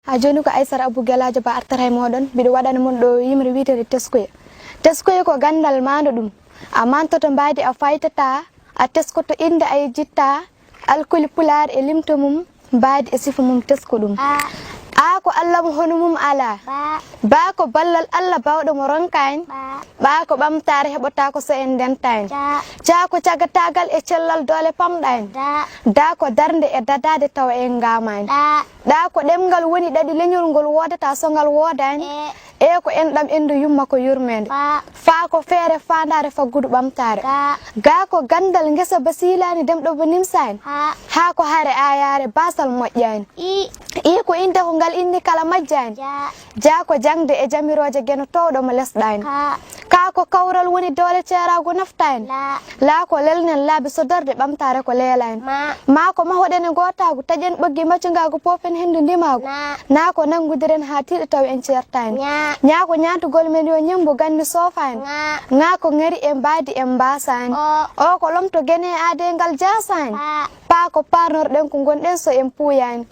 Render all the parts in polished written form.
Ha joni ko Aissata Abou Gueladio Ba artata e moɗon mbiɗo waɗana mon ɗo yimre wiitede teskoye. Teskoye ko gandal maɗo ɗum a mantoto mbadi a faytata a teskoto inde a jitta alkoli pular e limto mum mbadi e sifa mum tesko ɗum. A ko Allah mo hono mum ala. Ba ko ballal Allah bawɗo mo ronka en. Ba ko ɓamtare heɓota ko so en denta en. Ja ko cagatagal e cellal dole pamɗa en. Da ko darde e dadade taw en ngama en. Da ko ɗemgal woni ɗaɗi leñol ngol wodata so ngal woda en. E ko en ɗam endu yumma ko yurmede. Fa ko feere fandare faggudu ɓamtare. Ga ko gandal ngesa basilani demɗo bo nimsa en. Ha ko hare ayare basal moƴƴa en. I ko inde ko ngal inni kala majja en. Ja ko jangde e jamiroje geno towɗo mo lesɗa en. Ka ko kawral woni dole ceerago nafta en. La ko lelnen laabi so dorde ɓamtare ko leela en. Ma ko mahoɗen e gotago taƴen ɓoggi maccugago popen hendu ndimago. Na ko nangudiren ha tiɗo taw en ceerta en. Nya ko ñatugol men yo ñembo ganni sofa en. Nga ko ngari e mbadi e mbasa en. O ko lomto gene ade ngal jasa en. Pa ko parnorɗen ko gonɗen so en puuya en.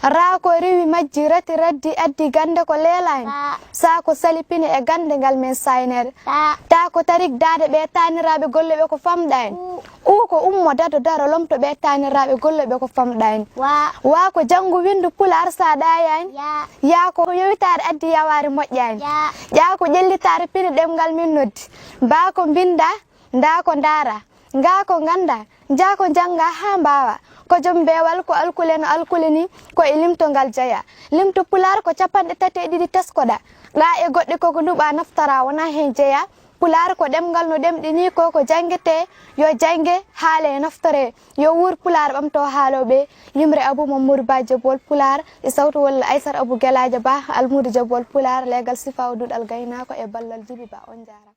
Ra ko riwi majji rati raddi addi gande ko leela en. Sa ko salipini e gande ngal men saynere. Ta ko tarik dade ɓe taniraɓe golle ɓe ko famɗa en. Ko ummo dado daro lomto ɓe taniraɓe golle ɓe ko famɗa en. Wa ko jangu windu pular sa ɗaya en. Ya ko yowitare addi yaware moƴƴa en. Ya ko ƴellitare pini ɗemgal min noddi. Ba ko binda nda ko ndara. Nga ko ganda ja ko janga ha mbawa. Ko jom bewal ko alkule no alkule ni ko e limto ngal jeeya. Limto pular ko capanɗe tati e ɗiɗi teskoɗa. Ga e goɗɗe koko nuɓa naftara wona hen jeeya. Pular ko ɗemgal no ɗemɗini ko jangete yo jange haale naftore yo wur pular ɓamto haaloɓe yimre Abou Mamadou Ba Jobol Pular e sawtu walla Aissata Abou Gueladio Ba almude Jobol Pular legal sifaw duɗal gaynako e ballal Djiby Ba on jarama.